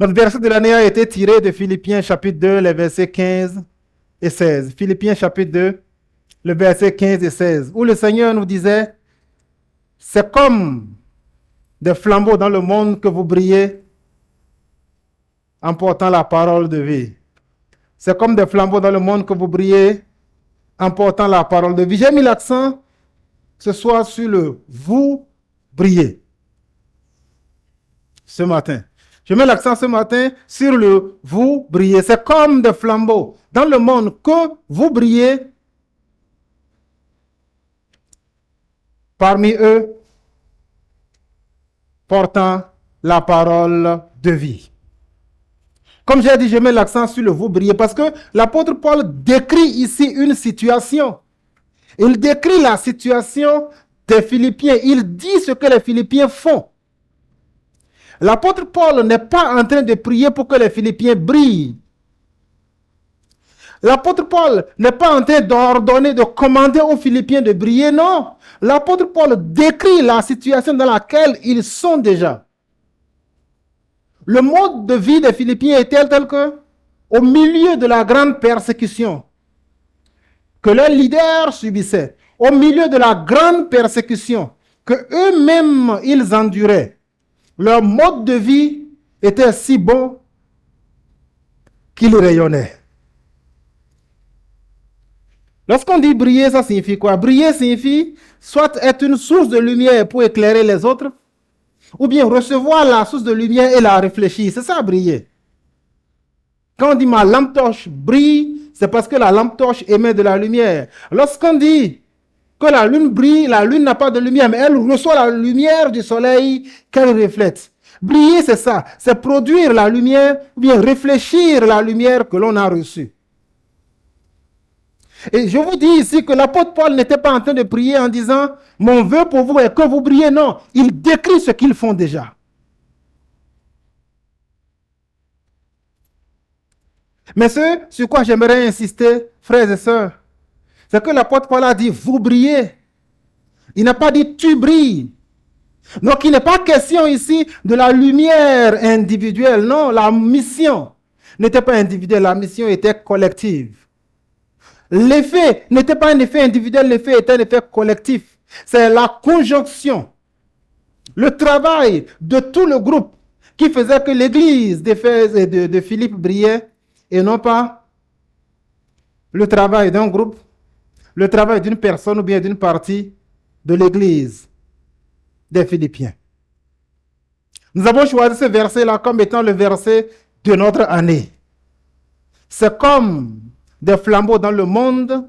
Notre verset de l'année a été tiré de Philippiens chapitre 2, les versets 15 et 16. Philippiens chapitre 2, le verset 15 et 16, où le Seigneur nous disait, c'est comme des flambeaux dans le monde que vous brillez en portant la parole de vie. C'est comme des flambeaux dans le monde que vous brillez en portant la parole de vie. J'ai mis l'accent ce soir sur le vous brillez ce matin. Je mets l'accent ce matin sur le vous brillez. C'est comme des flambeaux dans le monde que vous brillez. Parmi eux, portant la parole de vie. Comme j'ai dit, je mets l'accent sur le vous brillez parce que l'apôtre Paul décrit ici une situation. Il décrit la situation des Philippiens. Il dit ce que les Philippiens font. L'apôtre Paul n'est pas en train de prier pour que les Philippiens brillent. L'apôtre Paul n'est pas en train d'ordonner, de commander aux Philippiens de briller, non. L'apôtre Paul décrit la situation dans laquelle ils sont déjà. Le mode de vie des Philippiens est tel que, au milieu de la grande persécution que leurs leaders subissaient, au milieu de la grande persécution que eux-mêmes ils enduraient, leur mode de vie était si bon qu'il rayonnait. Lorsqu'on dit briller, ça signifie quoi? Briller signifie soit être une source de lumière pour éclairer les autres, ou bien recevoir la source de lumière et la réfléchir. C'est ça, briller. Quand on dit ma lampe torche brille, c'est parce que la lampe torche émet de la lumière. Lorsqu'on dit que la lune brille, la lune n'a pas de lumière, mais elle reçoit la lumière du soleil qu'elle reflète. Briller, c'est ça. C'est produire la lumière, ou bien réfléchir la lumière que l'on a reçue. Et je vous dis ici que l'apôtre Paul n'était pas en train de prier en disant « Mon vœu pour vous est que vous brillez ». Non, il décrit ce qu'ils font déjà. Mais ce sur quoi j'aimerais insister, frères et sœurs, c'est que l'apôtre Paul a dit « Vous brillez ». Il n'a pas dit « Tu brilles ». Donc il n'est pas question ici de la lumière individuelle. Non, la mission n'était pas individuelle, la mission était collective. L'effet n'était pas un effet individuel, l'effet était un effet collectif. C'est la conjonction, le travail de tout le groupe qui faisait que l'église d'Éphèse et de Philippe brillait, et non pas le travail d'un groupe, le travail d'une personne ou bien d'une partie de l'église des Philippiens. Nous avons choisi ce verset-là comme étant le verset de notre année. C'est comme des flambeaux dans le monde,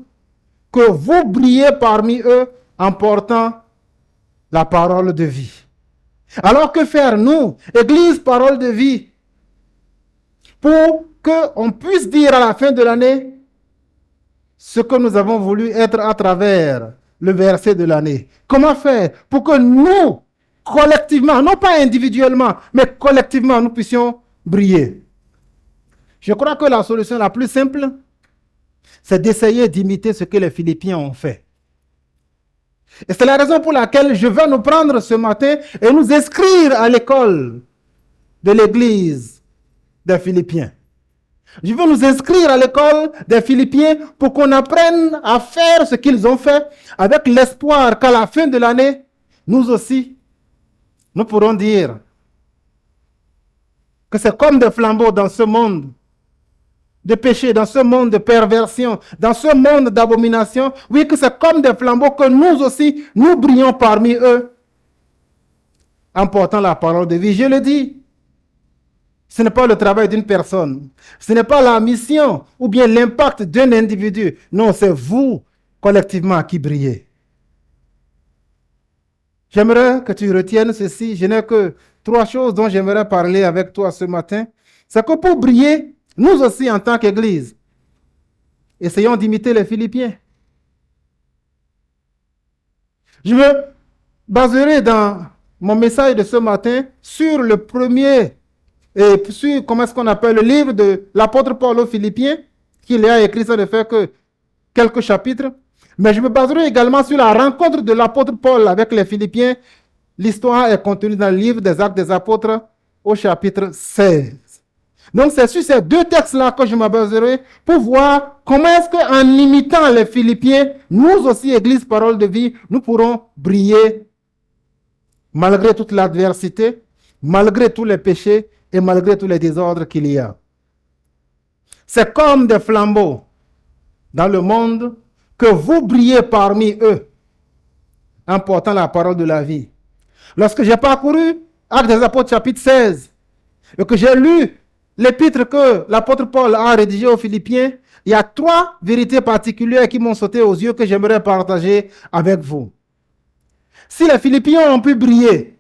que vous brillez parmi eux en portant la parole de vie. Alors que faire nous, Église Parole de Vie, pour qu'on puisse dire à la fin de l'année ce que nous avons voulu être à travers le verset de l'année. Comment faire pour que nous, collectivement, non pas individuellement, mais collectivement, nous puissions briller? Je crois que la solution la plus simple, c'est d'essayer d'imiter ce que les Philippiens ont fait. Et c'est la raison pour laquelle je vais nous prendre ce matin et nous inscrire à l'école de l'église des Philippiens. Je veux nous inscrire à l'école des Philippiens pour qu'on apprenne à faire ce qu'ils ont fait avec l'espoir qu'à la fin de l'année, nous aussi, nous pourrons dire que c'est comme des flambeaux dans ce monde de péché, dans ce monde de perversion, dans ce monde d'abomination. Oui, que c'est comme des flambeaux que nous aussi, nous brillons parmi eux en portant la parole de vie. Je le dis, ce n'est pas le travail d'une personne, ce n'est pas la mission ou bien l'impact d'un individu. Non, c'est vous collectivement qui brillez. J'aimerais que tu retiennes ceci. Je n'ai que 3 choses dont j'aimerais parler avec toi ce matin. C'est que pour briller, nous aussi, en tant qu'Église, essayons d'imiter les Philippiens. Je me baserai dans mon message de ce matin sur le premier, et sur, comment est-ce qu'on appelle, le livre de l'apôtre Paul aux Philippiens, qu'il a écrit, ça ne fait que quelques chapitres. Mais je me baserai également sur la rencontre de l'apôtre Paul avec les Philippiens. L'histoire est contenue dans le livre des Actes des Apôtres au chapitre 16. Donc, c'est sur ces deux textes-là que je m'abaserai pour voir comment est-ce qu'en imitant les Philippiens, nous aussi, Église Parole de Vie, nous pourrons briller malgré toute l'adversité, malgré tous les péchés et malgré tous les désordres qu'il y a. C'est comme des flambeaux dans le monde que vous brillez parmi eux en portant la parole de la vie. Lorsque j'ai parcouru Actes des Apôtres chapitre 16 et que j'ai lu l'épître que l'apôtre Paul a rédigé aux Philippiens, il y a 3 vérités particulières qui m'ont sauté aux yeux que j'aimerais partager avec vous. Si les Philippiens ont pu briller,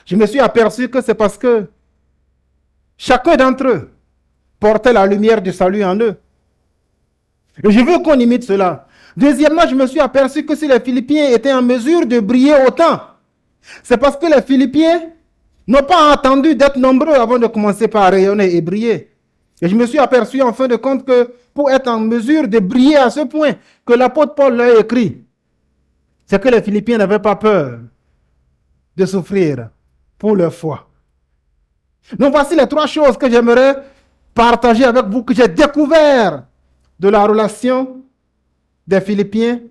je me suis aperçu que c'est parce que chacun d'entre eux portait la lumière du salut en eux. Et je veux qu'on imite cela. Deuxièmement, je me suis aperçu que si les Philippiens étaient en mesure de briller autant, c'est parce que les Philippiens n'ont pas attendu d'être nombreux avant de commencer par rayonner et briller. Et je me suis aperçu en fin de compte que pour être en mesure de briller à ce point que l'apôtre Paul l'a écrit, c'est que les Philippiens n'avaient pas peur de souffrir pour leur foi. Donc voici les 3 choses que j'aimerais partager avec vous, que j'ai découvert de la relation des Philippiens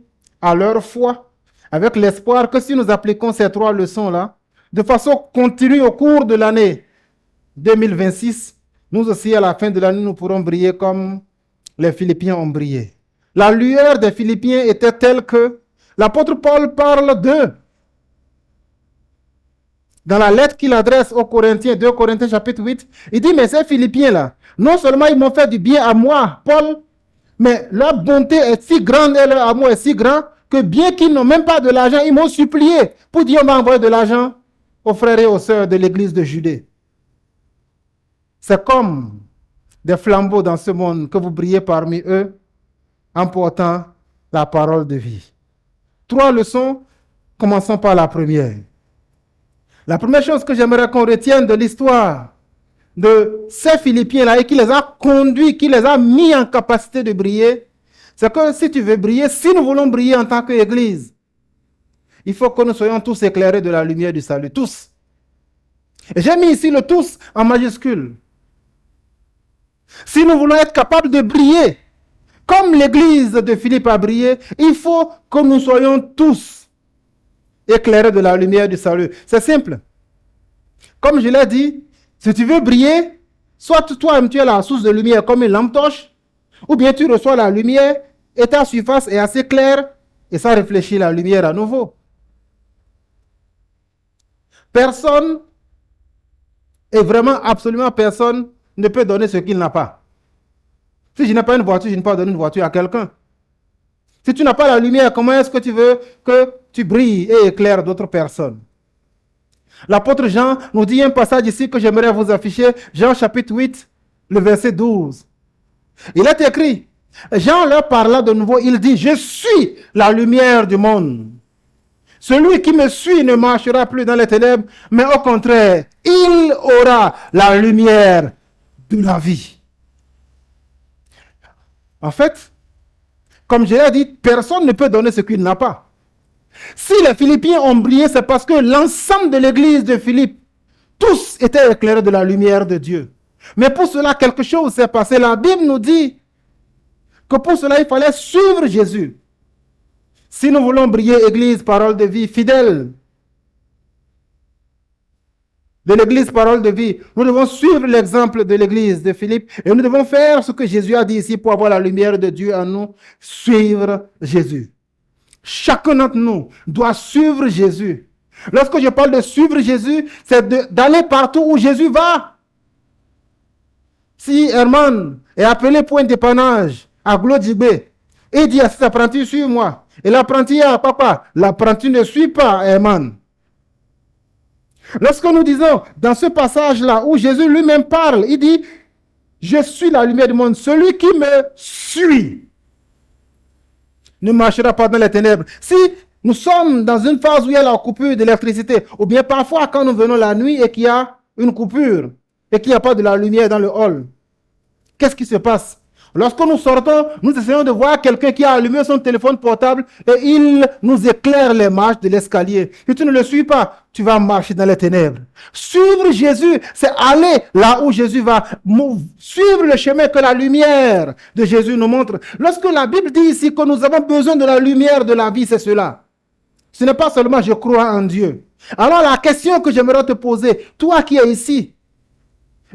à leur foi, avec l'espoir que si nous appliquons ces 3 leçons-là, de façon continue au cours de l'année 2026, nous aussi à la fin de l'année, nous pourrons briller comme les Philippiens ont brillé. La lueur des Philippiens était telle que l'apôtre Paul parle d'eux. Dans la lettre qu'il adresse aux Corinthiens, 2 Corinthiens chapitre 8, il dit, mais ces Philippiens-là, non seulement ils m'ont fait du bien à moi, Paul, mais leur bonté est si grande et leur amour est si grand que bien qu'ils n'ont même pas de l'argent, ils m'ont supplié pour dire, on va envoyer de l'argent aux frères et aux sœurs de l'église de Judée. C'est comme des flambeaux dans ce monde que vous brillez parmi eux en portant la parole de vie. 3 leçons, commençons par la première. La première chose que j'aimerais qu'on retienne de l'histoire de ces Philippiens-là et qui les a conduits, qui les a mis en capacité de briller, c'est que si tu veux briller, si nous voulons briller en tant qu'Église, il faut que nous soyons tous éclairés de la lumière du salut, tous. Et j'ai mis ici le tous en majuscule. Si nous voulons être capables de briller, comme l'Église de Philippe a brillé, il faut que nous soyons tous éclairés de la lumière du salut. C'est simple. Comme je l'ai dit, si tu veux briller, soit toi-même tu es la source de lumière comme une lampe torche, ou bien tu reçois la lumière et ta surface est assez claire et ça réfléchit la lumière à nouveau. Personne, et vraiment absolument personne, ne peut donner ce qu'il n'a pas. Si je n'ai pas une voiture, je ne peux pas donner une voiture à quelqu'un. Si tu n'as pas la lumière, comment est-ce que tu veux que tu brilles et éclaires d'autres personnes? L'apôtre Jean nous dit un passage ici que j'aimerais vous afficher, Jean chapitre 8, le verset 12. Il est écrit, Jean leur parla de nouveau, il dit, je suis la lumière du monde. Celui qui me suit ne marchera plus dans les ténèbres, mais au contraire, il aura la lumière de la vie. En fait, comme je l'ai dit, personne ne peut donner ce qu'il n'a pas. Si les Philippiens ont brillé, c'est parce que l'ensemble de l'église de Philippe, tous étaient éclairés de la lumière de Dieu. Mais pour cela, quelque chose s'est passé. La Bible nous dit que pour cela, il fallait suivre Jésus. Si nous voulons briller, Église, parole de vie, fidèle de l'Église, parole de vie, nous devons suivre l'exemple de l'Église de Philippe et nous devons faire ce que Jésus a dit ici pour avoir la lumière de Dieu en nous, suivre Jésus. Chacun d'entre nous doit suivre Jésus. Lorsque je parle de suivre Jésus, c'est d'aller partout où Jésus va. Si Herman est appelé pour un dépannage à Glodibé et dit à cet apprenti, suis-moi. Et l'apprenti a papa, l'apprenti ne suit pas Herman. Lorsque nous disons dans ce passage-là où Jésus lui-même parle, il dit, je suis la lumière du monde. Celui qui me suit ne marchera pas dans les ténèbres. Si nous sommes dans une phase où il y a la coupure d'électricité, ou bien parfois quand nous venons la nuit et qu'il y a une coupure, et qu'il n'y a pas de la lumière dans le hall, qu'est-ce qui se passe? Lorsque nous sortons, nous essayons de voir quelqu'un qui a allumé son téléphone portable et il nous éclaire les marches de l'escalier. Si tu ne le suis pas, tu vas marcher dans les ténèbres. Suivre Jésus, c'est aller là où Jésus va. Suivre le chemin que la lumière de Jésus nous montre. Lorsque la Bible dit ici que nous avons besoin de la lumière de la vie, c'est cela. Ce n'est pas seulement je crois en Dieu. Alors la question que j'aimerais te poser, toi qui es ici,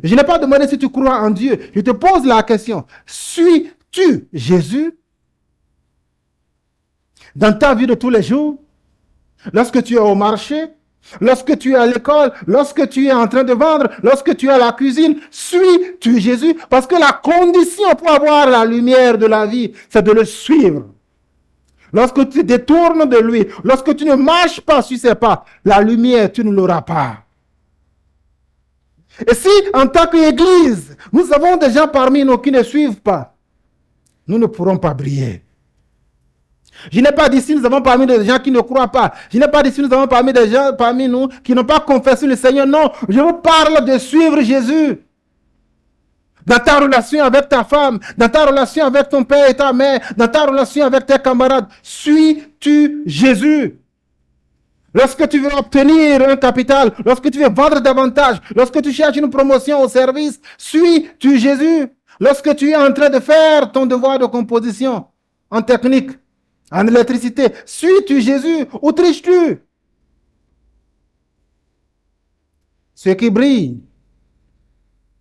je n'ai pas demandé si tu crois en Dieu. Je te pose la question. Suis-tu Jésus dans ta vie de tous les jours? Lorsque tu es au marché, lorsque tu es à l'école, lorsque tu es en train de vendre, lorsque tu es à la cuisine, suis-tu Jésus? Parce que la condition pour avoir la lumière de la vie, c'est de le suivre. Lorsque tu te détournes de lui, lorsque tu ne marches pas sur ses pas, la lumière, tu ne l'auras pas. Et si, en tant qu'Église, nous avons des gens parmi nous qui ne suivent pas, nous ne pourrons pas briller. Je n'ai pas dit si nous avons parmi des gens qui ne croient pas. Je n'ai pas dit si nous avons parmi des gens parmi nous qui n'ont pas confessé le Seigneur. Non, je vous parle de suivre Jésus. Dans ta relation avec ta femme, dans ta relation avec ton père et ta mère, dans ta relation avec tes camarades, suis-tu Jésus? Lorsque tu veux obtenir un capital, lorsque tu veux vendre davantage, lorsque tu cherches une promotion au service, suis-tu Jésus? Lorsque tu es en train de faire ton devoir de composition en technique, en électricité, suis-tu Jésus ou triches-tu? Ceux qui brillent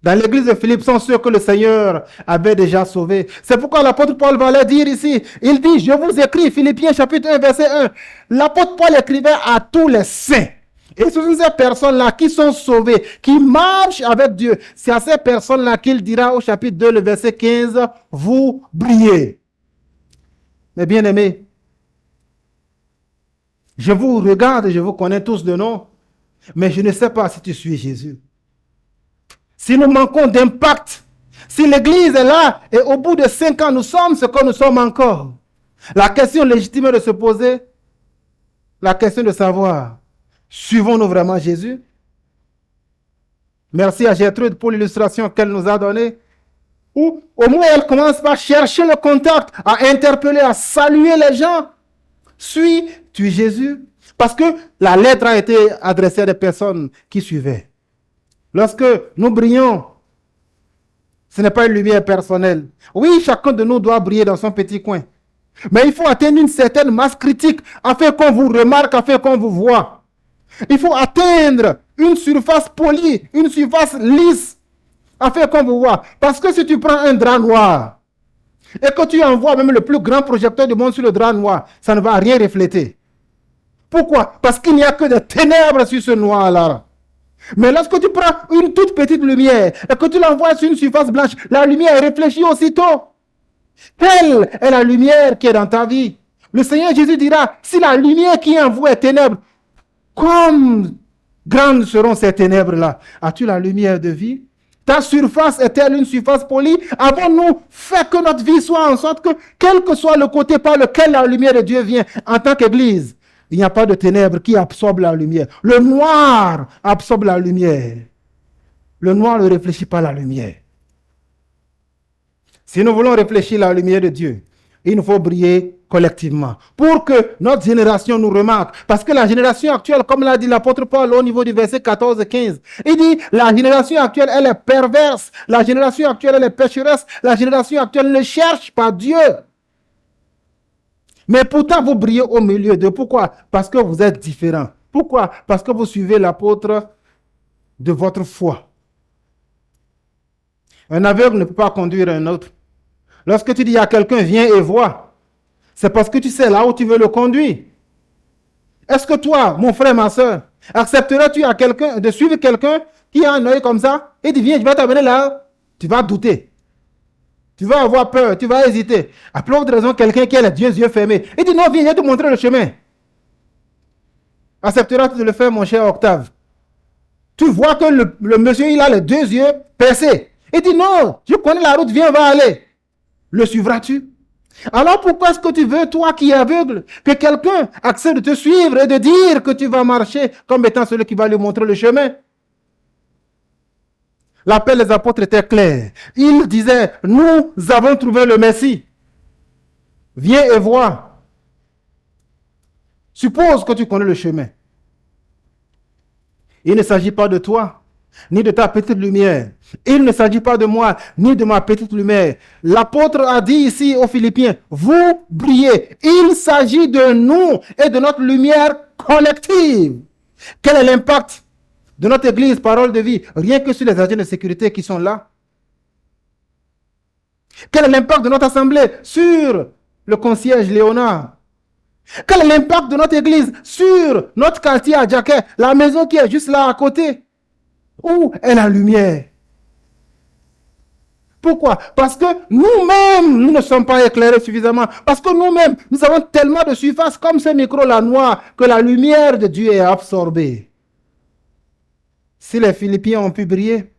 dans l'église de Philippe sont ceux que le Seigneur avait déjà sauvés. C'est pourquoi l'apôtre Paul va leur dire ici, il dit, je vous écris, Philippiens chapitre 1, verset 1. L'apôtre Paul écrivait à tous les saints. Et ce sont ces personnes-là qui sont sauvées, qui marchent avec Dieu. C'est à ces personnes-là qu'il dira au chapitre 2, le verset 15, vous brillez. Mes bien-aimés, je vous regarde et je vous connais tous de nom, mais je ne sais pas si tu suis Jésus. Si nous manquons d'impact, si l'Église est là et au bout de 5 ans, nous sommes ce que nous sommes encore. La question légitime est de se poser, la question de savoir, suivons-nous vraiment Jésus? Merci à Gertrude pour l'illustration qu'elle nous a donnée. Ou au moins elle commence par chercher le contact, à interpeller, à saluer les gens. Suis-tu Jésus? Parce que la lettre a été adressée à des personnes qui suivaient. Lorsque nous brillons, ce n'est pas une lumière personnelle. Oui, chacun de nous doit briller dans son petit coin. Mais il faut atteindre une certaine masse critique afin qu'on vous remarque, afin qu'on vous voit. Il faut atteindre une surface polie, une surface lisse, afin qu'on vous voit. Parce que si tu prends un drap noir et que tu envoies même le plus grand projecteur du monde sur le drap noir, ça ne va rien refléter. Pourquoi? Parce qu'il n'y a que des ténèbres sur ce noir-là. Mais lorsque tu prends une toute petite lumière et que tu l'envoies sur une surface blanche, la lumière réfléchit aussitôt. Telle est la lumière qui est dans ta vie. Le Seigneur Jésus dira, si la lumière qui est en vous est ténèbre, comme grandes seront ces ténèbres-là. As-tu la lumière de vie? Ta surface est-elle une surface polie? Avons-nous fait que notre vie soit en sorte que, quel que soit le côté par lequel la lumière de Dieu vient, en tant qu'Église, il n'y a pas de ténèbres qui absorbent la lumière. Le noir absorbe la lumière. Le noir ne réfléchit pas la lumière. Si nous voulons réfléchir la lumière de Dieu, il nous faut briller collectivement pour que notre génération nous remarque. Parce que la génération actuelle, comme l'a dit l'apôtre Paul au niveau du verset 14-15, il dit la génération actuelle, elle est perverse. La génération actuelle, elle est pécheresse. La génération actuelle ne cherche pas Dieu. Mais pourtant, vous brillez au milieu d'eux. Pourquoi? Parce que vous êtes différents. Pourquoi? Parce que vous suivez l'apôtre de votre foi. Un aveugle ne peut pas conduire un autre. Lorsque tu dis à quelqu'un, viens et vois, c'est parce que tu sais là où tu veux le conduire. Est-ce que toi, mon frère, ma soeur, accepterais-tu à quelqu'un de suivre quelqu'un qui a un œil comme ça et dit, viens, je vais t'amener là? Tu vas douter. Tu vas avoir peur, tu vas hésiter. À plus haute raison, quelqu'un qui a les yeux fermés. Il dit non, viens, je vais te montrer le chemin. Accepteras-tu de le faire, mon cher Octave? Tu vois que le monsieur, il a les 2 yeux percés. Il dit non, je connais la route, viens, on va aller. Le suivras-tu? Alors pourquoi est-ce que tu veux, toi qui es aveugle, que quelqu'un accepte de te suivre et de dire que tu vas marcher comme étant celui qui va lui montrer le chemin? L'appel des apôtres était clair. Ils disaient, nous avons trouvé le Messie. Viens et vois. Suppose que tu connais le chemin. Il ne s'agit pas de toi, ni de ta petite lumière. Il ne s'agit pas de moi, ni de ma petite lumière. L'apôtre a dit ici aux Philippiens, vous brillez. Il s'agit de nous et de notre lumière collective. Quel est l'impact de notre église, parole de vie, rien que sur les agents de sécurité qui sont là? Quel est l'impact de notre assemblée sur le concierge Léonard? Quel est l'impact de notre église sur notre quartier à Djaké, la maison qui est juste là à côté? Où est la lumière? Pourquoi? Parce que nous-mêmes, nous ne sommes pas éclairés suffisamment. Parce que nous-mêmes, nous avons tellement de surface comme ce micro-là noir que la lumière de Dieu est absorbée. Si les Philippiens ont pu briller,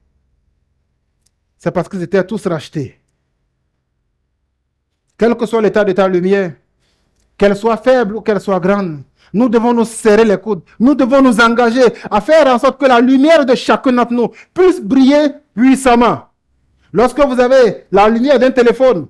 c'est parce qu'ils étaient tous rachetés. Quel que soit l'état de ta lumière, qu'elle soit faible ou qu'elle soit grande, nous devons nous serrer les coudes. Nous devons nous engager à faire en sorte que la lumière de chacun d'entre nous puisse briller puissamment. Lorsque vous avez la lumière d'un téléphone,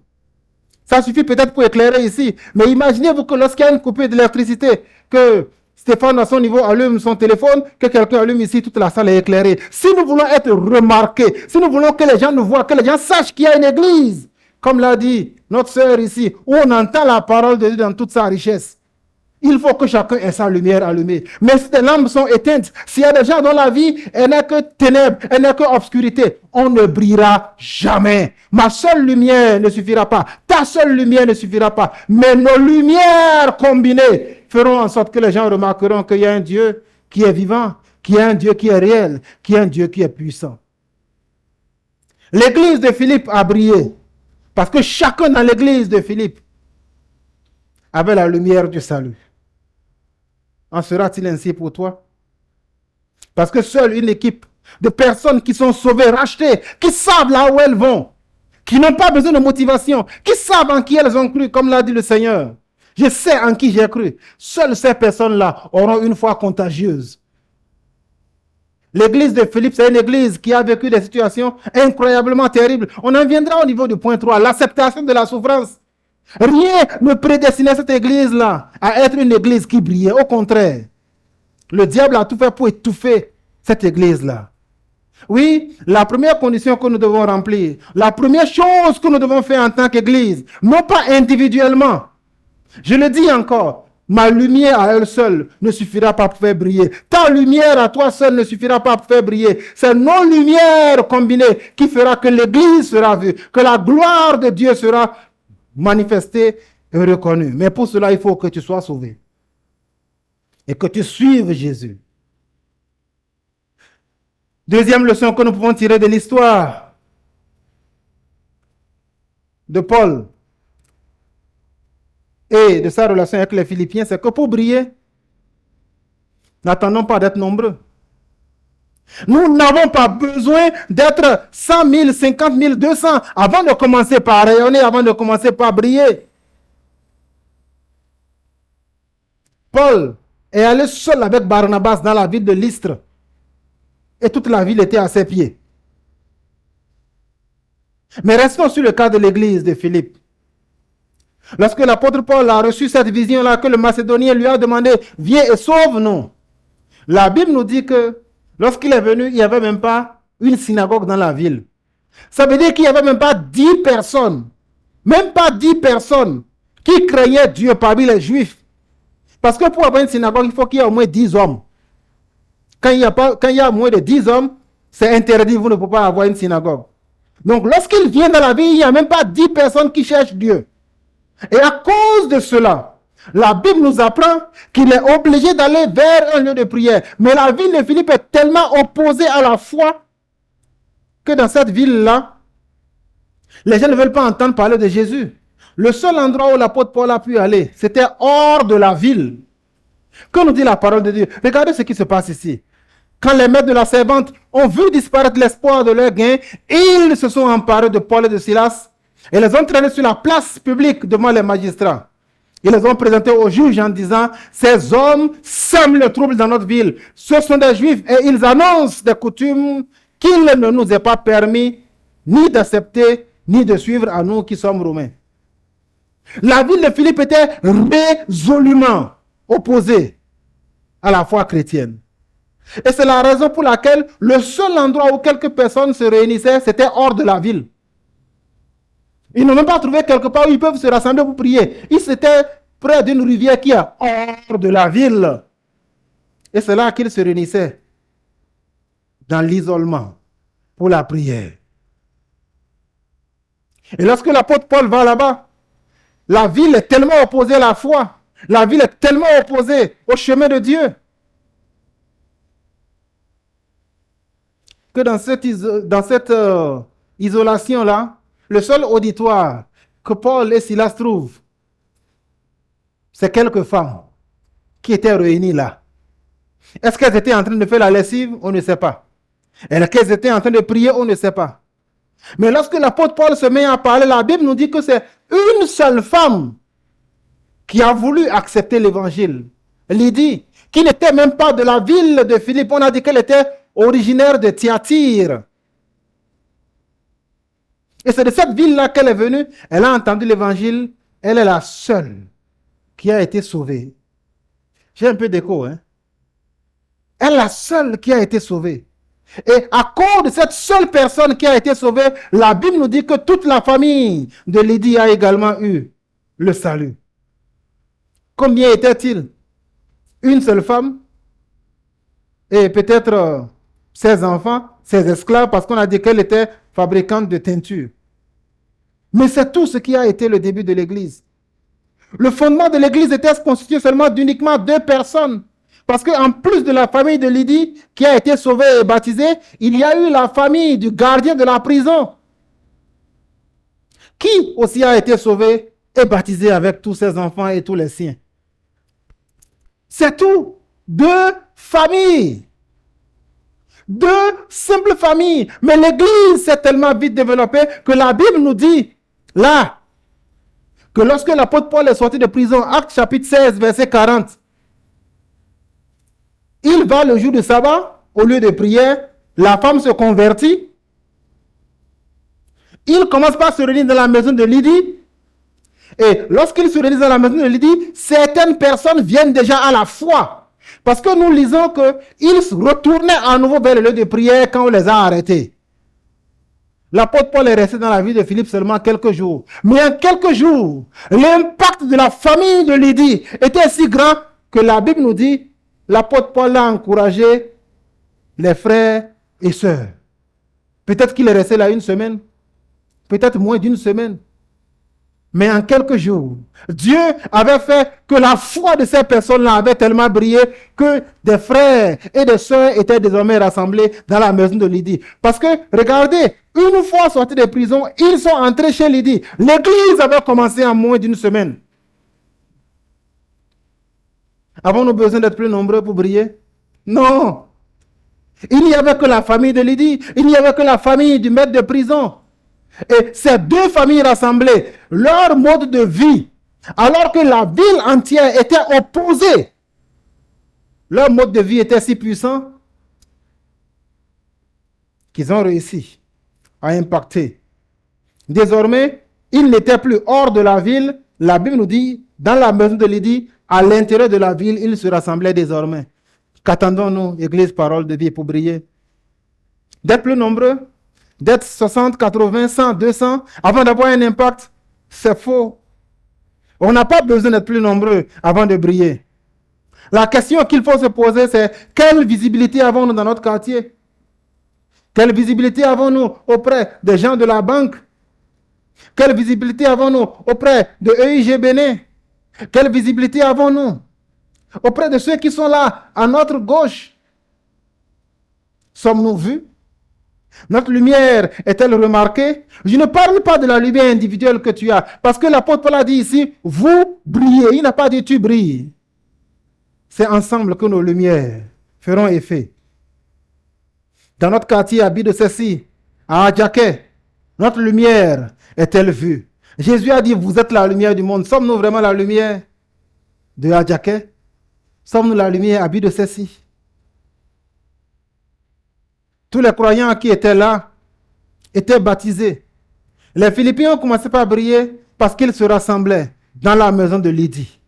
ça suffit peut-être pour éclairer ici. Mais imaginez-vous que lorsqu'il y a une coupure d'électricité, que Stéphane à son niveau allume son téléphone, que quelqu'un allume ici, toute la salle est éclairée. Si nous voulons être remarqués, si nous voulons que les gens nous voient, que les gens sachent qu'il y a une église, comme l'a dit notre sœur ici, où on entend la parole de Dieu dans toute sa richesse, il faut que chacun ait sa lumière allumée. Mais si les lampes sont éteintes, s'il y a des gens dans la vie, elle n'est que ténèbres, elle n'est que obscurité, on ne brillera jamais. Ma seule lumière ne suffira pas. Ta seule lumière ne suffira pas. Mais nos lumières combinées feront en sorte que les gens remarqueront qu'il y a un Dieu qui est vivant, qu'il y a un Dieu qui est réel, qu'il y a un Dieu qui est puissant. L'église de Philippe a brillé parce que chacun dans l'église de Philippe avait la lumière du salut. En sera-t-il ainsi pour toi? Parce que seule une équipe de personnes qui sont sauvées, rachetées, qui savent là où elles vont, qui n'ont pas besoin de motivation, qui savent en qui elles ont cru, comme l'a dit le Seigneur. Je sais en qui j'ai cru. Seules ces personnes-là auront une foi contagieuse. L'église de Philippe, c'est une église qui a vécu des situations incroyablement terribles. On en viendra au niveau du point 3, l'acceptation de la souffrance. Rien ne prédestinait cette église-là à être une église qui brillait. Au contraire, le diable a tout fait pour étouffer cette église-là. Oui, la première condition que nous devons remplir, la première chose que nous devons faire en tant qu'église, non pas individuellement. Je le dis encore, ma lumière à elle seule ne suffira pas pour faire briller. Ta lumière à toi seule ne suffira pas pour faire briller. C'est nos lumières combinées qui fera que l'église sera vue, que la gloire de Dieu sera manifesté et reconnu. Mais pour cela, il faut que tu sois sauvé. Et que tu suives Jésus. Deuxième leçon que nous pouvons tirer de l'histoire de Paul et de sa relation avec les Philippiens, c'est que pour briller, n'attendons pas d'être nombreux. Nous n'avons pas besoin d'être 100 000, 50 000, 200 avant de commencer par rayonner, avant de commencer par briller. Paul est allé seul avec Barnabas dans la ville de Lystre. Et toute la ville était à ses pieds. Mais restons sur le cas de l'église de Philippe. Lorsque l'apôtre Paul a reçu cette vision-là, que le Macédonien lui a demandé, viens et sauve-nous. La Bible nous dit que lorsqu'il est venu, il n'y avait même pas une synagogue dans la ville. Ça veut dire qu'il n'y avait même pas 10 personnes. Même pas 10 personnes qui craignaient Dieu parmi les Juifs. Parce que pour avoir une synagogue, il faut qu'il y ait au moins 10 hommes. Quand il y a moins de 10 hommes, c'est interdit, vous ne pouvez pas avoir une synagogue. Donc lorsqu'il vient dans la ville, il n'y a même pas 10 personnes qui cherchent Dieu. Et à cause de cela, la Bible nous apprend qu'il est obligé d'aller vers un lieu de prière. Mais la ville de Philippe est tellement opposée à la foi que dans cette ville-là, les gens ne veulent pas entendre parler de Jésus. Le seul endroit où l'apôtre Paul a pu aller, c'était hors de la ville. Que nous dit la parole de Dieu? Regardez ce qui se passe ici. Quand les maîtres de la servante ont vu disparaître l'espoir de leur gain, ils se sont emparés de Paul et de Silas et les ont traînés sur la place publique devant les magistrats. Ils les ont présentés aux juges en disant, ces hommes sèment le trouble dans notre ville. Ce sont des juifs et ils annoncent des coutumes qu'il ne nous est pas permis ni d'accepter, ni de suivre à nous qui sommes Romains. La ville de Philippe était résolument opposée à la foi chrétienne. Et c'est la raison pour laquelle le seul endroit où quelques personnes se réunissaient, c'était hors de la ville. Ils n'ont même pas trouvé quelque part où ils peuvent se rassembler pour prier. Ils étaient près d'une rivière qui est hors de la ville. Et c'est là qu'ils se réunissaient dans l'isolement pour la prière. Et lorsque l'apôtre Paul va là-bas, la ville est tellement opposée à la foi. La ville est tellement opposée au chemin de Dieu que dans cette isolation-là, le seul auditoire que Paul et Silas trouvent, c'est quelques femmes qui étaient réunies là. Est-ce qu'elles étaient en train de faire la lessive? On ne sait pas. Est-ce qu'elles étaient en train de prier? On ne sait pas. Mais lorsque l'apôtre Paul se met à parler, la Bible nous dit que c'est une seule femme qui a voulu accepter l'évangile. Lydie, qui n'était même pas de la ville de Philippe. On a dit qu'elle était originaire de Thyatire. Et c'est de cette ville-là qu'elle est venue. Elle a entendu l'évangile. Elle est la seule qui a été sauvée. J'ai un peu d'écho, hein? Elle est la seule qui a été sauvée. Et à cause de cette seule personne qui a été sauvée, la Bible nous dit que toute la famille de Lydie a également eu le salut. Combien était-il? Une seule femme et peut-être ses enfants, ses esclaves, parce qu'on a dit qu'elle était fabricante de teinture. Mais c'est tout ce qui a été le début de l'Église. Le fondement de l'Église était constitué seulement d'uniquement 2 personnes. Parce qu'en plus de la famille de Lydie qui a été sauvée et baptisée, il y a eu la famille du gardien de la prison qui aussi a été sauvé et baptisé avec tous ses enfants et tous les siens. C'est tout. 2 familles. 2 simples familles. Mais l'Église s'est tellement vite développée que la Bible nous dit là que lorsque l'apôtre Paul est sorti de prison, Actes chapitre 16, verset 40, il va le jour de sabbat, au lieu de prière, la femme se convertit. Il commence par se réunir dans la maison de Lydie. Et lorsqu'il se réunit dans la maison de Lydie, certaines personnes viennent déjà à la foi. Parce que nous lisons qu'ils retournaient à nouveau vers le lieu de prière quand on les a arrêtés. L'apôtre Paul est resté dans la vie de Philippe seulement quelques jours. Mais en quelques jours, l'impact de la famille de Lydie était si grand que la Bible nous dit l'apôtre Paul a encouragé les frères et sœurs. Peut-être qu'il est resté là 1 semaine, peut-être moins d'1 semaine. Mais en quelques jours, Dieu avait fait que la foi de ces personnes-là avait tellement brillé que des frères et des sœurs étaient désormais rassemblés dans la maison de Lydie. Parce que, regardez, une fois sortis de prison, ils sont entrés chez Lydie. L'église avait commencé en moins d'1 semaine. Avons-nous besoin d'être plus nombreux pour briller? Non. Il n'y avait que la famille de Lydie. Il n'y avait que la famille du maître de prison. Et ces 2 familles rassemblées, leur mode de vie, alors que la ville entière était opposée, leur mode de vie était si puissant qu'ils ont réussi à impacter. Désormais, ils n'étaient plus hors de la ville. La Bible nous dit, dans la maison de Lydie, à l'intérieur de la ville, ils se rassemblaient désormais. Qu'attendons-nous, Église, parole de vie, pour briller? D'être plus nombreux? D'être 60, 80, 100, 200 avant d'avoir un impact? C'est faux. On n'a pas besoin d'être plus nombreux avant de briller. La question qu'il faut se poser, c'est quelle visibilité avons-nous dans notre quartier? Quelle visibilité avons-nous auprès des gens de la banque? Quelle visibilité avons-nous auprès de EIG Bénin? Quelle visibilité avons-nous auprès de ceux qui sont là à notre gauche? Sommes-nous vus? Notre lumière est-elle remarquée? Je ne parle pas de la lumière individuelle que tu as, parce que l'apôtre Paul a dit ici, vous brillez. Il n'a pas dit tu brilles. C'est ensemble que nos lumières feront effet. Dans notre quartier à Bidesessi, à Adjaké, notre lumière est-elle vue? Jésus a dit, vous êtes la lumière du monde. Sommes-nous vraiment la lumière de Adjaké? Sommes-nous la lumière à Bidesessi? Tous les croyants qui étaient là étaient baptisés. Les Philippiens ont commencé par briller parce qu'ils se rassemblaient dans la maison de Lydie.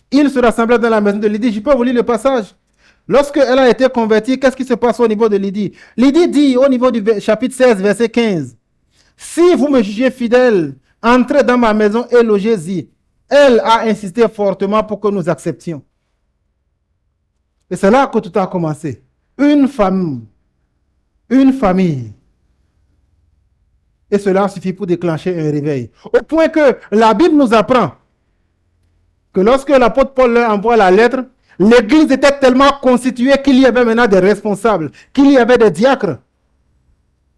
Ils se rassemblaient dans la maison de Lydie. Je peux vous lire le passage. Lorsqu'elle a été convertie, qu'est-ce qui se passe au niveau de Lydie? Lydie dit au niveau du chapitre 16, verset 15, « Si vous me jugez fidèle, entrez dans ma maison et logez-y. » Elle a insisté fortement pour que nous acceptions. Et c'est là que tout a commencé. Une famille. Et cela suffit pour déclencher un réveil. Au point que la Bible nous apprend que lorsque l'apôtre Paul leur envoie la lettre, l'église était tellement constituée qu'il y avait maintenant des responsables, qu'il y avait des diacres.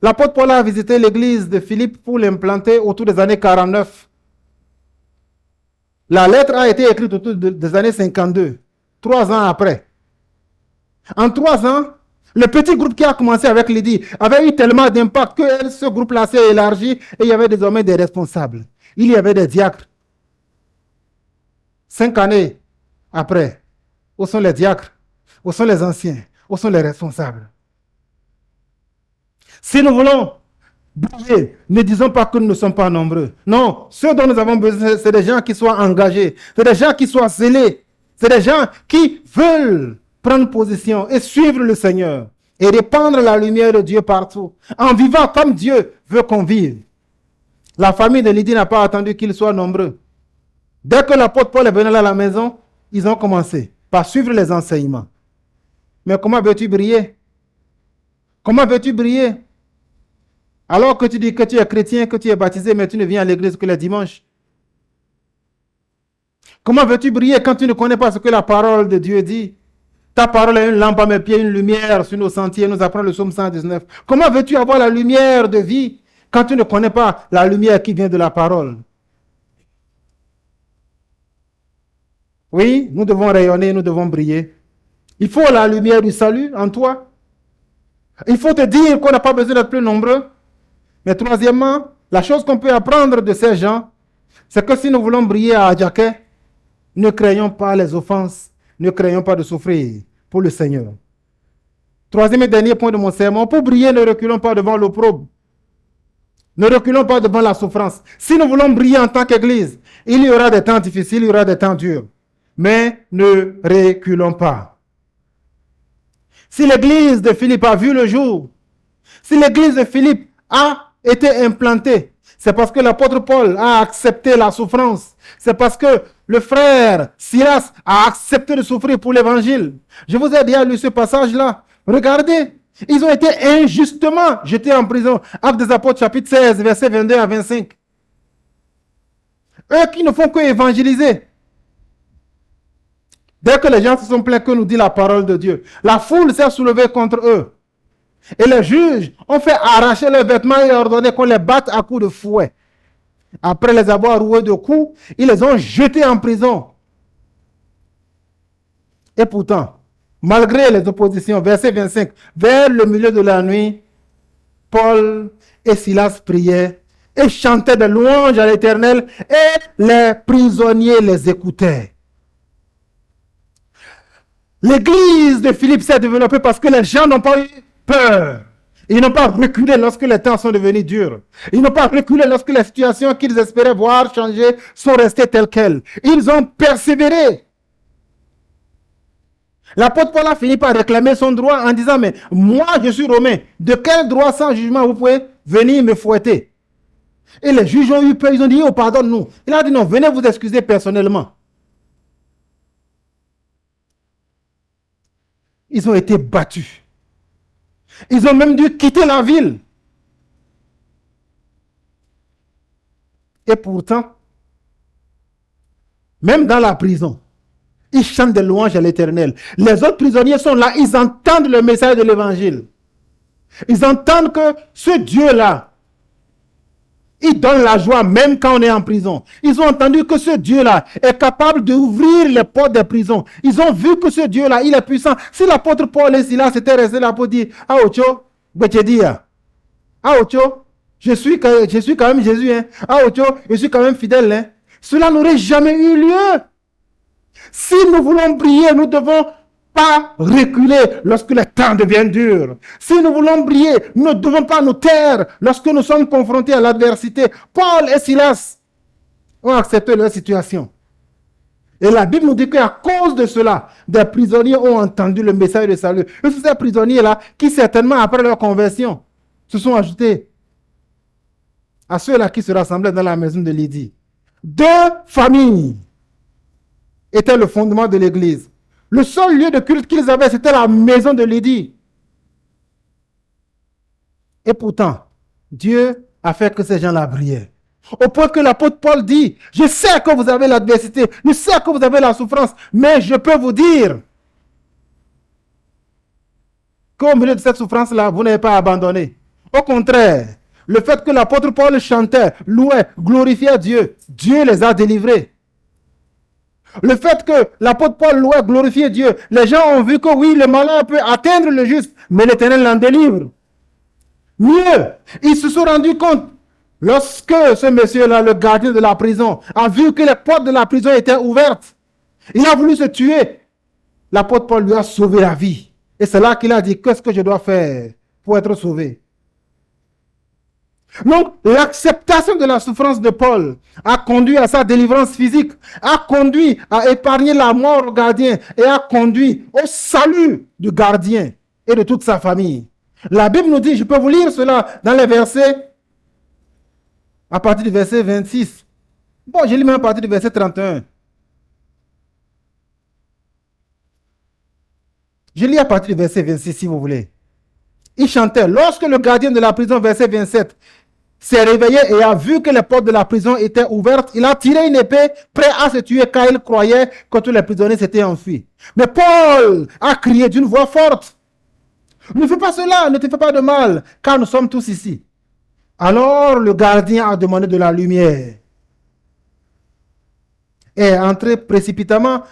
L'apôtre Paul a visité l'église de Philippe pour l'implanter autour des années 49. La lettre a été écrite autour des années 52, 3 ans après. En 3 ans, le petit groupe qui a commencé avec Lydie avait eu tellement d'impact que ce groupe-là s'est élargi et il y avait désormais des responsables. Il y avait des diacres. 5 années après, où sont les diacres? Où sont les anciens? Où sont les responsables? Si nous voulons briller, ne disons pas que nous ne sommes pas nombreux. Non, ceux dont nous avons besoin, c'est des gens qui soient engagés, c'est des gens qui soient zélés, c'est des gens qui veulent prendre position et suivre le Seigneur et répandre la lumière de Dieu partout, en vivant comme Dieu veut qu'on vive. La famille de Lydie n'a pas attendu qu'ils soient nombreux. Dès que l'apôtre Paul est venu à la maison, ils ont commencé par suivre les enseignements. Mais comment veux-tu briller? Comment veux-tu briller? Alors que tu dis que tu es chrétien, que tu es baptisé, mais tu ne viens à l'église que les dimanches. Comment veux-tu briller quand tu ne connais pas ce que la parole de Dieu dit? Ta parole est une lampe à mes pieds, une lumière sur nos sentiers, nous apprend le psaume 119. Comment veux-tu avoir la lumière de vie quand tu ne connais pas la lumière qui vient de la parole? Oui, nous devons rayonner, nous devons briller. Il faut la lumière du salut en toi. Il faut te dire qu'on n'a pas besoin d'être plus nombreux. Mais troisièmement, la chose qu'on peut apprendre de ces gens, c'est que si nous voulons briller à Adjaké, ne craignons pas les offenses, ne craignons pas de souffrir pour le Seigneur. Troisième et dernier point de mon sermon, pour briller, ne reculons pas devant l'opprobre. Ne reculons pas devant la souffrance. Si nous voulons briller en tant qu'Église, il y aura des temps difficiles, il y aura des temps durs. Mais ne reculons pas. Si l'Église de Philippe a vu le jour, si l'Église de Philippe a été implantée, c'est parce que l'apôtre Paul a accepté la souffrance. C'est parce que le frère Silas a accepté de souffrir pour l'évangile. Je vous ai déjà lu ce passage-là. Regardez, ils ont été injustement jetés en prison. Actes des Apôtres, chapitre 16, versets 22 à 25. Eux qui ne font que évangéliser. Dès que les gens se sont plaints que nous dit la parole de Dieu, la foule s'est soulevée contre eux. Et les juges ont fait arracher leurs vêtements et ordonné qu'on les batte à coups de fouet. Après les avoir roués de coups, ils les ont jetés en prison. Et pourtant, malgré les oppositions, verset 25, vers le milieu de la nuit, Paul et Silas priaient et chantaient des louanges à l'Éternel et les prisonniers les écoutaient. L'église de Philippe s'est développée parce que les gens n'ont pas eu peur. Ils n'ont pas reculé lorsque les temps sont devenus durs. Ils n'ont pas reculé lorsque les situations qu'ils espéraient voir changer sont restées telles quelles. Ils ont persévéré. L'apôtre Paul a fini par réclamer son droit en disant, mais moi je suis romain. De quel droit sans jugement vous pouvez venir me fouetter? Et les juges ont eu peur. Ils ont dit, oh pardonne-nous. Il a dit, non, venez vous excuser personnellement. Ils ont été battus. Ils ont même dû quitter la ville. Et pourtant, même dans la prison, ils chantent des louanges à l'Éternel. Les autres prisonniers sont là, ils entendent le message de l'Évangile. Ils entendent que ce Dieu-là, il donne la joie même quand on est en prison. Ils ont entendu que ce Dieu-là est capable d'ouvrir les portes des prisons. Ils ont vu que ce Dieu-là, il est puissant. Si l'apôtre Paul et Silas étaient restés là pour dire, ah Ocho, ah Ocho, je suis quand même Jésus, hein. Ah Ocho, je suis quand même fidèle, hein. Cela n'aurait jamais eu lieu. Si nous voulons briller, nous devons pas reculer lorsque les temps deviennent durs. Si nous voulons briller, nous ne devons pas nous taire lorsque nous sommes confrontés à l'adversité. Paul et Silas ont accepté leur situation. Et la Bible nous dit qu'à cause de cela, des prisonniers ont entendu le message de salut. Et c'est ces prisonniers-là qui, certainement, après leur conversion, se sont ajoutés à ceux-là qui se rassemblaient dans la maison de Lydie. 2 familles étaient le fondement de l'église. Le seul lieu de culte qu'ils avaient, c'était la maison de Lydie. Et pourtant, Dieu a fait que ces gens-là brillaient. Au point que l'apôtre Paul dit, je sais que vous avez l'adversité, je sais que vous avez la souffrance, mais je peux vous dire qu'au milieu de cette souffrance-là, vous n'avez pas abandonné. Au contraire, le fait que l'apôtre Paul chantait, louait, glorifiait Dieu, Dieu les a délivrés. Le fait que l'apôtre Paul louait, glorifiait Dieu, les gens ont vu que oui, le malin peut atteindre le juste, mais l'Éternel l'en délivre. Mieux, ils se sont rendus compte, lorsque ce monsieur-là, le gardien de la prison, a vu que les portes de la prison étaient ouvertes, il a voulu se tuer. L'apôtre Paul lui a sauvé la vie. Et c'est là qu'il a dit, qu'est-ce que je dois faire pour être sauvé? Donc, l'acceptation de la souffrance de Paul a conduit à sa délivrance physique, a conduit à épargner la mort au gardien et a conduit au salut du gardien et de toute sa famille. La Bible nous dit, je peux vous lire cela dans les versets, à partir du verset 26. Bon, je lis même à partir du verset 31. Je lis à partir du verset 26 si vous voulez. Il chantait, lorsque le gardien de la prison, verset 27, s'est réveillé et a vu que les portes de la prison étaient ouvertes, il a tiré une épée, prêt à se tuer car il croyait que tous les prisonniers s'étaient enfuis. Mais Paul a crié d'une voix forte, ne fais pas cela, ne te fais pas de mal, car nous sommes tous ici. Alors le gardien a demandé de la lumière et est entré précipitamment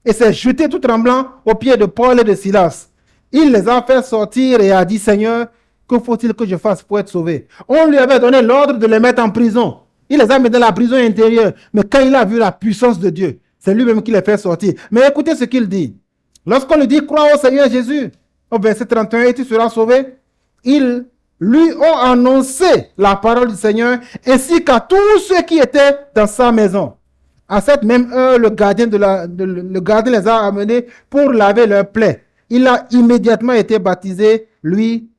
et s'est jeté tout tremblant aux pieds de Paul et de Silas. Il les a fait sortir et a dit, Seigneur, que faut-il que je fasse pour être sauvé? On lui avait donné l'ordre de les mettre en prison. Il les a mis dans la prison intérieure. Mais quand il a vu la puissance de Dieu, c'est lui-même qui les fait sortir. Mais écoutez ce qu'il dit. Lorsqu'on lui dit, crois au Seigneur Jésus, au verset 31, et tu seras sauvé, ils lui ont annoncé la parole du Seigneur, ainsi qu'à tous ceux qui étaient dans sa maison. À cette même heure, le gardien les a amenés pour laver leurs plaies. Il a immédiatement été baptisé, lui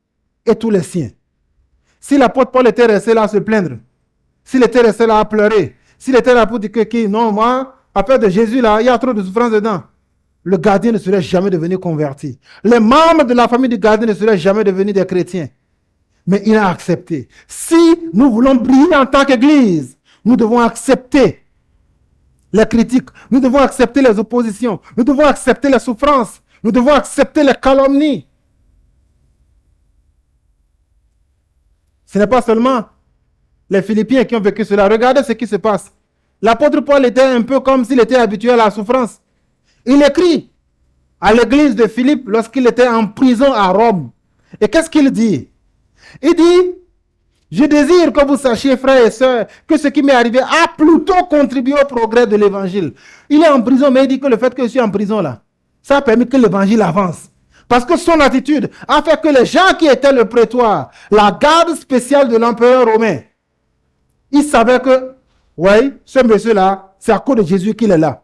et tous les siens. Si l'apôtre Paul était resté là à se plaindre, s'il était resté là à pleurer, s'il était là pour dire que non, moi, affaire de Jésus là, il y a trop de souffrance dedans, le gardien ne serait jamais devenu converti. Les membres de la famille du gardien ne seraient jamais devenus des chrétiens. Mais il a accepté. Si nous voulons briller en tant qu'Église, nous devons accepter les critiques, nous devons accepter les oppositions, nous devons accepter les souffrances, nous devons accepter les calomnies. Ce n'est pas seulement les Philippiens qui ont vécu cela. Regardez ce qui se passe. L'apôtre Paul était un peu comme s'il était habitué à la souffrance. Il écrit à l'église de Philippe lorsqu'il était en prison à Rome. Et qu'est-ce qu'il dit? Il dit, je désire que vous sachiez, frères et sœurs, que ce qui m'est arrivé a plutôt contribué au progrès de l'évangile. Il est en prison, mais il dit que le fait que je suis en prison là, ça a permis que l'évangile avance. Parce que son attitude a fait que les gens qui étaient le prétoire, la garde spéciale de l'empereur romain, ils savaient que, oui, ce monsieur-là, c'est à cause de Jésus qu'il est là.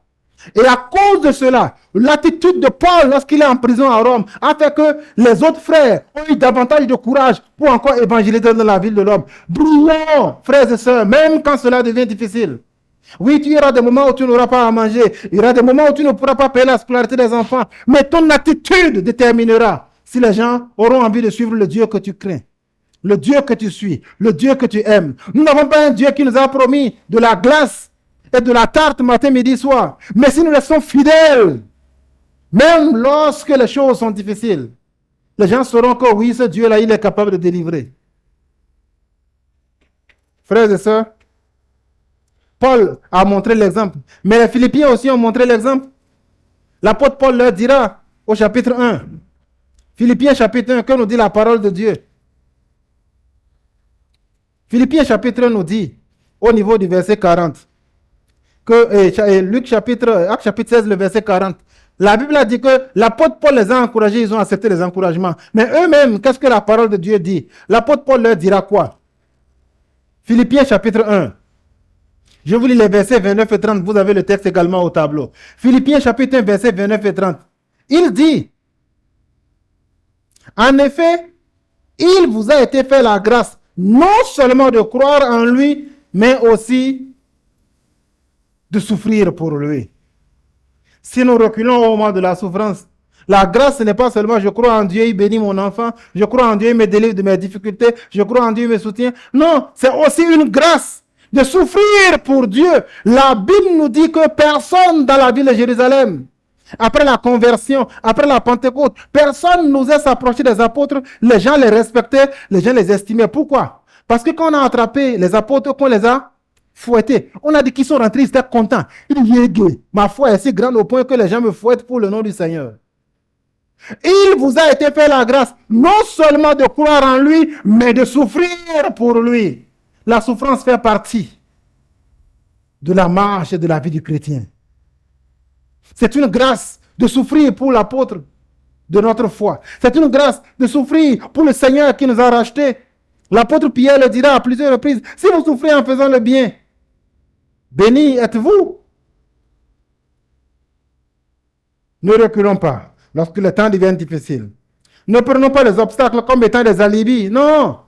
Et à cause de cela, l'attitude de Paul lorsqu'il est en prison à Rome a fait que les autres frères ont eu davantage de courage pour encore évangéliser dans la ville de Rome. Brillons, frères et sœurs, même quand cela devient difficile. Oui, tu auras des moments où tu n'auras pas à manger. Il y aura des moments où tu ne pourras pas payer la scolarité des enfants. Mais ton attitude déterminera si les gens auront envie de suivre le Dieu que tu crains, le Dieu que tu suis, le Dieu que tu aimes. Nous n'avons pas un Dieu qui nous a promis de la glace et de la tarte matin, midi, soir. Mais si nous restons fidèles, même lorsque les choses sont difficiles, les gens sauront que oui, ce Dieu-là, il est capable de délivrer. Frères et sœurs, Paul a montré l'exemple, mais les Philippiens aussi ont montré l'exemple. L'apôtre Paul leur dira au chapitre 1, Philippiens chapitre 1, que nous dit la parole de Dieu. Philippiens chapitre 1 nous dit, au niveau du verset 40, Actes chapitre 16, le verset 40. La Bible a dit que l'apôtre Paul les a encouragés, ils ont accepté les encouragements. Mais eux-mêmes, qu'est-ce que la parole de Dieu dit? L'apôtre Paul leur dira quoi? Philippiens chapitre 1. Je vous lis les versets 29 et 30. Vous avez le texte également au tableau. Philippiens chapitre 1, versets 29 et 30. Il dit, en effet, il vous a été fait la grâce, non seulement de croire en lui, mais aussi de souffrir pour lui. Si nous reculons au moment de la souffrance, la grâce, ce n'est pas seulement je crois en Dieu, il bénit mon enfant, je crois en Dieu, il me délivre de mes difficultés, je crois en Dieu, il me soutient. Non, c'est aussi une grâce de souffrir pour Dieu. La Bible nous dit que personne dans la ville de Jérusalem, après la conversion, après la Pentecôte, personne n'osait s'approcher des apôtres. Les gens les respectaient, les gens les estimaient. Pourquoi? Parce que quand on a attrapé les apôtres, qu'on les a fouettés, on a dit qu'ils sont rentrés, ils étaient contents. Ils disaient, ma foi est si grande au point que les gens me fouettent pour le nom du Seigneur. Il vous a été fait la grâce, non seulement de croire en lui, mais de souffrir pour lui. La souffrance fait partie de la marche et de la vie du chrétien. C'est une grâce de souffrir pour l'apôtre de notre foi. C'est une grâce de souffrir pour le Seigneur qui nous a rachetés. L'apôtre Pierre le dira à plusieurs reprises, si vous souffrez en faisant le bien, béni êtes-vous. Ne reculons pas lorsque les temps deviennent difficiles. Ne prenons pas les obstacles comme étant des alibis. Non.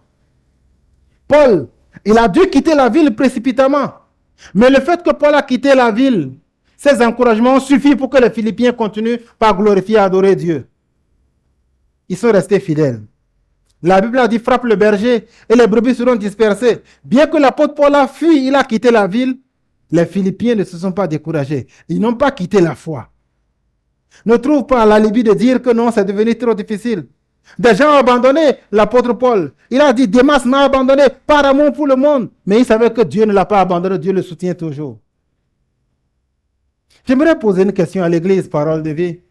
Paul, il a dû quitter la ville précipitamment. Mais le fait que Paul a quitté la ville, ces encouragements suffisent pour que les Philippiens continuent par glorifier et adorer Dieu. Ils sont restés fidèles. La Bible a dit, frappe le berger et les brebis seront dispersées. Bien que l'apôtre Paul a fui, il a quitté la ville, les Philippiens ne se sont pas découragés. Ils n'ont pas quitté la foi. Ne trouve pas l'alibi de dire que non, c'est devenu trop difficile. Des gens ont abandonné l'apôtre Paul. Il a dit, Démas m'a abandonné par amour pour le monde. Mais il savait que Dieu ne l'a pas abandonné, Dieu le soutient toujours. J'aimerais poser une question à l'église, parole de vie.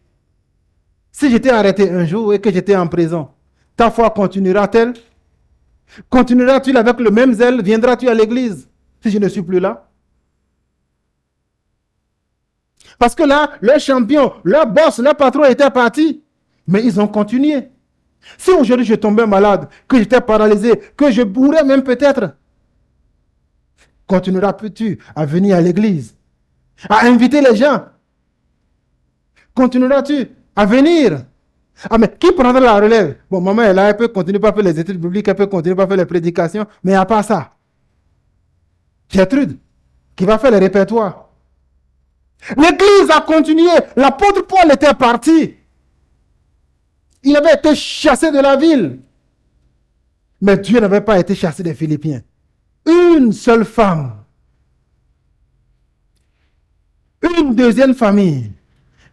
Si j'étais arrêté un jour et que j'étais en prison, ta foi continuera-t-elle? Continueras-tu avec le même zèle? Viendras-tu à l'église si je ne suis plus là? Parce que là, leur champion, leur boss, leur patron étaient partis. Mais ils ont continué. Si aujourd'hui je tombais malade, que j'étais paralysé, que je mourrais même peut-être, continueras-tu à venir à l'église, à inviter les gens? Continueras-tu à venir? Ah, mais qui prendra la relève? Bon, maman est là, elle peut continuer à faire les études bibliques, elle peut continuer à faire les prédications, mais à part ça, Gertrude, qui va faire les répertoires. L'église a continué. L'apôtre Paul était parti. Il avait été chassé de la ville. Mais Dieu n'avait pas été chassé des Philippiens. Une seule femme. Une deuxième famille.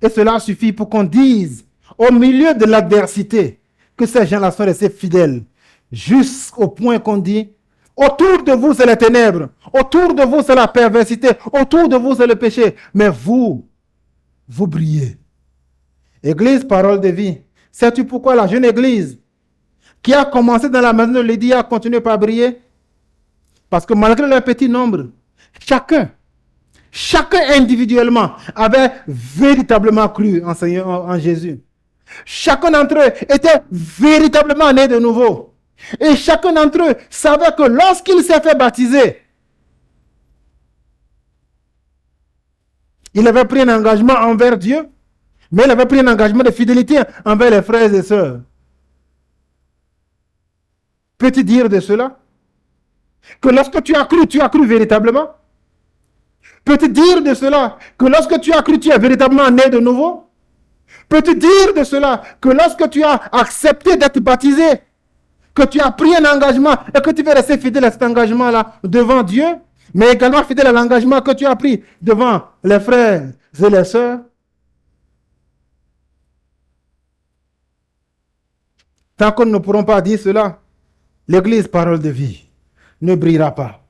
Et cela suffit pour qu'on dise, au milieu de l'adversité, que ces gens-là sont restés fidèles. Jusqu'au point qu'on dit, autour de vous, c'est les ténèbres. Autour de vous, c'est la perversité. Autour de vous, c'est le péché. Mais vous, vous brillez. Église, parole de vie. Sais-tu pourquoi la jeune église qui a commencé dans la maison de Lydie a continué par briller? Parce que malgré leur petit nombre, chacun individuellement avait véritablement cru en Jésus. Chacun d'entre eux était véritablement né de nouveau. Et chacun d'entre eux savait que lorsqu'il s'est fait baptiser, il avait pris un engagement envers Dieu, mais il avait pris un engagement de fidélité envers les frères et sœurs. Peux-tu dire de cela? Que lorsque tu as cru véritablement? Peux-tu dire de cela que lorsque tu as cru, tu es véritablement né de nouveau? Peux-tu dire de cela que lorsque tu as accepté d'être baptisé, que tu as pris un engagement et que tu veux rester fidèle à cet engagement-là devant Dieu, mais également fidèle à l'engagement que tu as pris devant les frères et les sœurs? Tant que nous ne pourrons pas dire cela, l'Église, parole de vie, ne brillera pas.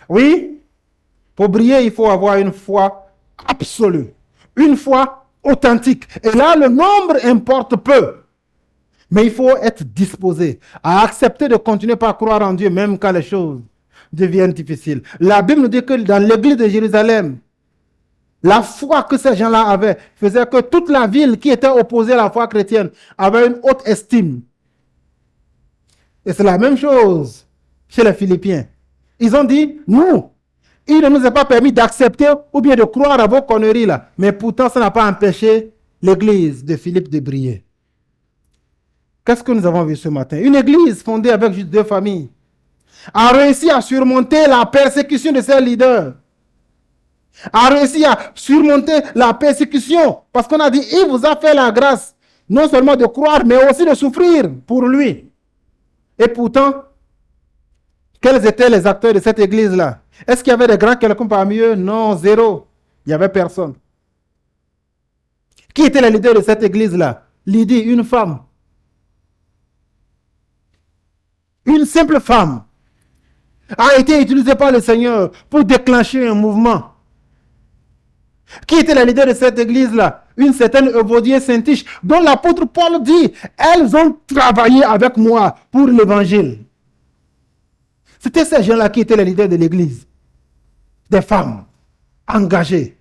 Oui, pour briller, il faut avoir une foi absolue, une foi authentique. Et là, le nombre importe peu. Mais il faut être disposé à accepter de continuer par croire en Dieu, même quand les choses deviennent difficiles. La Bible nous dit que dans l'église de Jérusalem, la foi que ces gens-là avaient faisait que toute la ville qui était opposée à la foi chrétienne avait une haute estime. Et c'est la même chose chez les Philippiens. Ils ont dit, nous, il ne nous a pas permis d'accepter ou bien de croire à vos conneries là. Mais pourtant, ça n'a pas empêché l'église de Philippe de briller. Qu'est-ce que nous avons vu ce matin? Une église fondée avec juste 2 familles a réussi à surmonter la persécution de ses leaders. A réussi à surmonter la persécution. Parce qu'on a dit, il vous a fait la grâce, non seulement de croire, mais aussi de souffrir pour lui. Et pourtant, quels étaient les acteurs de cette église-là? Est-ce qu'il y avait des grands quelqu'un parmi eux? Non, zéro. Il n'y avait personne. Qui était le leader de cette église-là? Lydie, une femme. Une simple femme a été utilisée par le Seigneur pour déclencher un mouvement. Qui était la leader de cette église-là? Une certaine Evodia Saint-Tiche, dont l'apôtre Paul dit, elles ont travaillé avec moi pour l'évangile. C'était ces gens-là qui étaient les leaders de l'église. Des femmes engagées.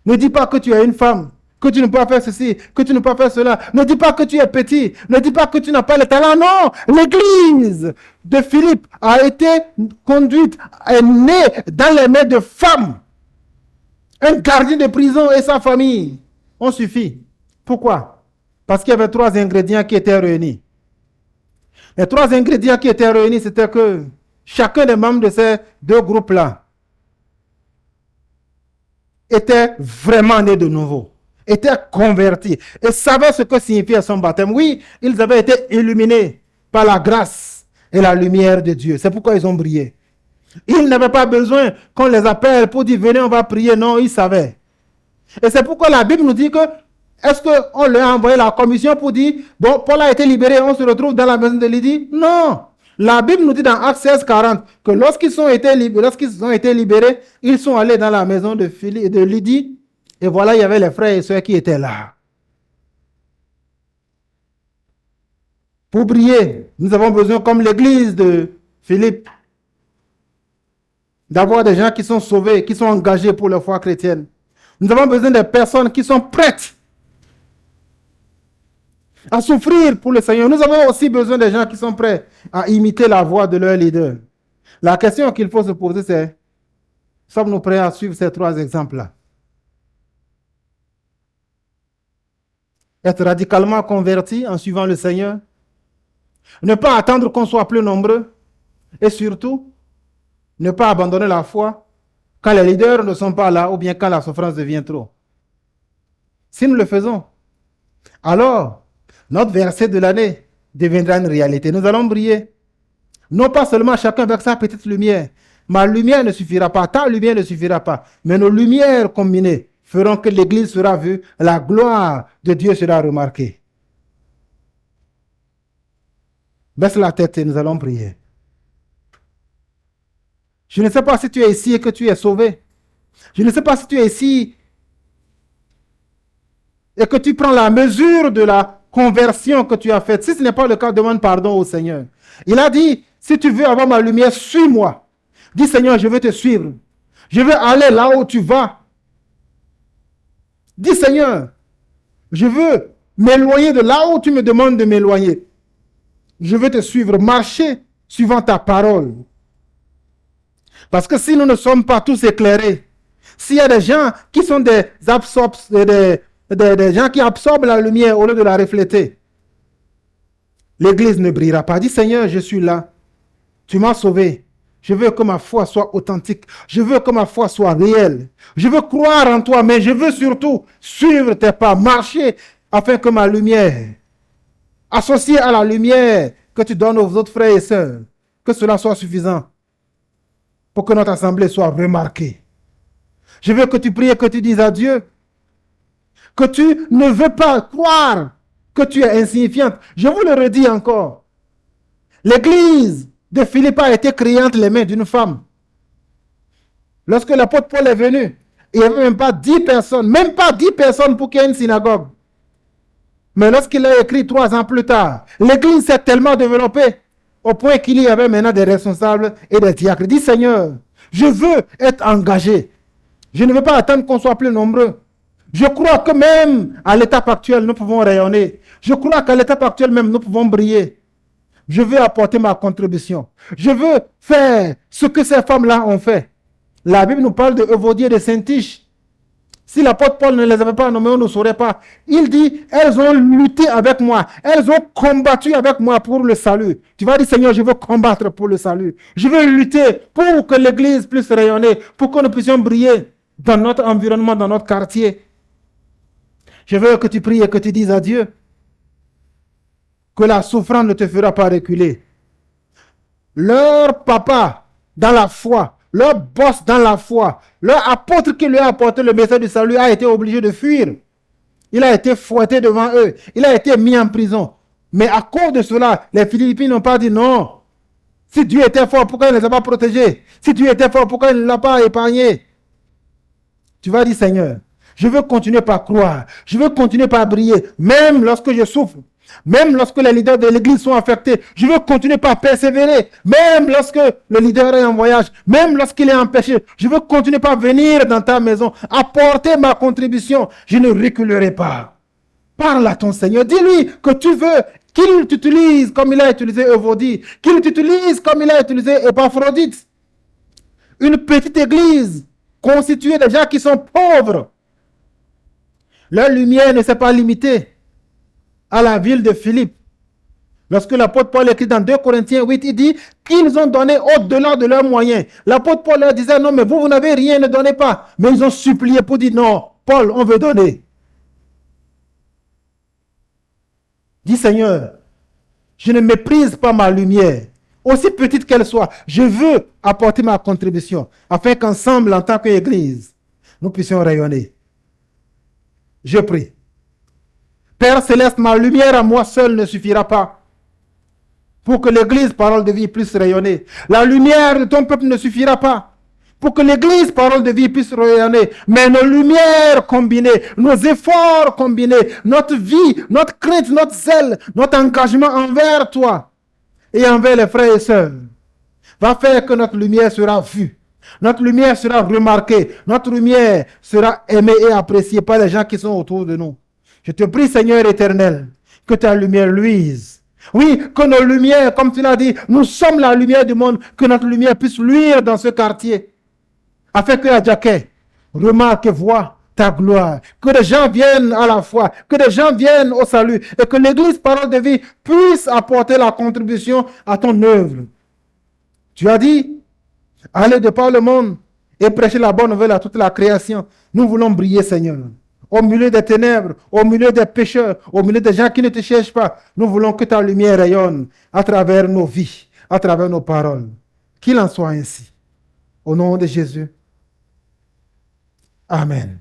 Ne dis pas que tu es une femme, que tu ne peux pas faire ceci, que tu ne peux pas faire cela. Ne dis pas que tu es petit, ne dis pas que tu n'as pas le talent. Non, l'église de Philippe a été conduite, est née dans les mains de femmes. Un gardien de prison et sa famille. On suffit. Pourquoi? Parce qu'il y avait 3 ingrédients qui étaient réunis. Les 3 ingrédients qui étaient réunis, c'était que chacun des membres de ces 2 groupes-là était vraiment né de nouveau, était converti et savait ce que signifiait son baptême. Oui, ils avaient été illuminés par la grâce et la lumière de Dieu. C'est pourquoi ils ont brillé. Ils n'avaient pas besoin qu'on les appelle pour dire venez, on va prier. Non, ils savaient. Et c'est pourquoi la Bible nous dit que est-ce qu'on leur a envoyé la commission pour dire bon, Paul a été libéré, on se retrouve dans la maison de Lydie? Non. La Bible nous dit dans Actes 16, 40 que lorsqu'ils ont été libérés, ils sont allés dans la maison de Lydie et voilà, il y avait les frères et sœurs qui étaient là. Pour briller, nous avons besoin, comme l'église de Philippe, d'avoir des gens qui sont sauvés, qui sont engagés pour la foi chrétienne. Nous avons besoin de personnes qui sont prêtes à souffrir pour le Seigneur. Nous avons aussi besoin de gens qui sont prêts à imiter la voix de leur leader. La question qu'il faut se poser, c'est sommes-nous prêts à suivre ces 3 exemples-là? Être radicalement converti en suivant le Seigneur. Ne pas attendre qu'on soit plus nombreux. Et surtout, ne pas abandonner la foi quand les leaders ne sont pas là ou bien quand la souffrance devient trop. Si nous le faisons, alors notre verset de l'année deviendra une réalité. Nous allons briller. Non pas seulement chacun avec sa petite lumière. Ma lumière ne suffira pas, ta lumière ne suffira pas. Mais nos lumières combinées feront que l'église sera vue, la gloire de Dieu sera remarquée. Baisse la tête et nous allons prier. Je ne sais pas si tu es ici et que tu es sauvé. Je ne sais pas si tu es ici et que tu prends la mesure de la conversion que tu as faite. Si ce n'est pas le cas, demande pardon au Seigneur. Il a dit, si tu veux avoir ma lumière, suis-moi. Dis Seigneur, je veux te suivre. Je veux aller là où tu vas. Dis Seigneur, je veux m'éloigner de là où tu me demandes de m'éloigner. Je veux te suivre, marcher suivant ta parole. Parce que si nous ne sommes pas tous éclairés, s'il y a des gens qui sont des gens qui absorbent la lumière au lieu de la refléter, l'église ne brillera pas. Dis Seigneur, je suis là. Tu m'as sauvé. Je veux que ma foi soit authentique. Je veux que ma foi soit réelle. Je veux croire en toi, mais je veux surtout suivre tes pas, marcher afin que ma lumière, associée à la lumière que tu donnes aux autres frères et sœurs, que cela soit suffisant pour que notre assemblée soit remarquée. Je veux que tu pries et que tu dises à Dieu que tu ne veux pas croire que tu es insignifiante. Je vous le redis encore. L'église de Philippe a été créée entre les mains d'une femme. Lorsque l'apôtre Paul est venu, il n'y avait même pas 10 personnes pour qu'il y ait une synagogue. Mais lorsqu'il a écrit 3 ans plus tard, l'église s'est tellement développée au point qu'il y avait maintenant des responsables et des diacres. Dis Seigneur, je veux être engagé. Je ne veux pas attendre qu'on soit plus nombreux. Je crois que même à l'étape actuelle, nous pouvons rayonner. Je crois qu'à l'étape actuelle même, nous pouvons briller. Je veux apporter ma contribution. Je veux faire ce que ces femmes-là ont fait. La Bible nous parle de Euvodie et de Syntyche. Si l'apôtre Paul ne les avait pas nommés, on ne saurait pas. Il dit, elles ont lutté avec moi. Elles ont combattu avec moi pour le salut. Tu vas dire, Seigneur, je veux combattre pour le salut. Je veux lutter pour que l'Église puisse rayonner, pour que nous puissions briller dans notre environnement, dans notre quartier. Je veux que tu pries et que tu dises à Dieu que la souffrance ne te fera pas reculer. Leur papa dans la foi, leur boss dans la foi, leur apôtre qui lui a apporté le message du salut a été obligé de fuir. Il a été fouetté devant eux. Il a été mis en prison. Mais à cause de cela, les Philippiens n'ont pas dit non. Si Dieu était fort, pourquoi il ne les a pas protégés? Si Dieu était fort, pourquoi il ne l'a pas épargné? Tu vas dire, Seigneur, je veux continuer par croire. Je veux continuer par briller. Même lorsque je souffre. Même lorsque les leaders de l'église sont affectés, je veux continuer par persévérer. Même lorsque le leader est en voyage, même lorsqu'il est empêché, je veux continuer par venir dans ta maison, apporter ma contribution. Je ne reculerai pas. Parle à ton Seigneur. Dis-lui que tu veux qu'il t'utilise comme il a utilisé Euvodie, qu'il t'utilise comme il a utilisé Épaphrodite. Une petite église constituée de gens qui sont pauvres. Leur lumière ne s'est pas limitée à la ville de Philippe. Lorsque l'apôtre Paul écrit dans 2 Corinthiens 8, il dit qu'ils ont donné au-delà de leurs moyens. L'apôtre Paul leur disait, non, mais vous n'avez rien, ne donnez pas. Mais ils ont supplié pour dire, non, Paul, on veut donner. Dis Seigneur, je ne méprise pas ma lumière, aussi petite qu'elle soit. Je veux apporter ma contribution, afin qu'ensemble, en tant qu'Église, nous puissions rayonner. Je prie. Père Céleste, ma lumière à moi seule ne suffira pas pour que l'Église, parole de vie, puisse rayonner. La lumière de ton peuple ne suffira pas pour que l'Église, parole de vie, puisse rayonner. Mais nos lumières combinées, nos efforts combinés, notre vie, notre crainte, notre zèle, notre engagement envers toi et envers les frères et sœurs va faire que notre lumière sera vue. Notre lumière sera remarquée. Notre lumière sera aimée et appréciée par les gens qui sont autour de nous. Je te prie, Seigneur éternel, que ta lumière luise. Oui, que nos lumières, comme tu l'as dit, nous sommes la lumière du monde, que notre lumière puisse luire dans ce quartier. Afin que Adjaké remarque et voit ta gloire. Que des gens viennent à la foi, que des gens viennent au salut et que l'Église, parole de vie, puisse apporter la contribution à ton œuvre. Tu as dit, allez de par le monde et prêcher la bonne nouvelle à toute la création. Nous voulons briller, Seigneur. Au milieu des ténèbres, au milieu des pécheurs, au milieu des gens qui ne te cherchent pas, nous voulons que ta lumière rayonne à travers nos vies, à travers nos paroles. Qu'il en soit ainsi. Au nom de Jésus. Amen.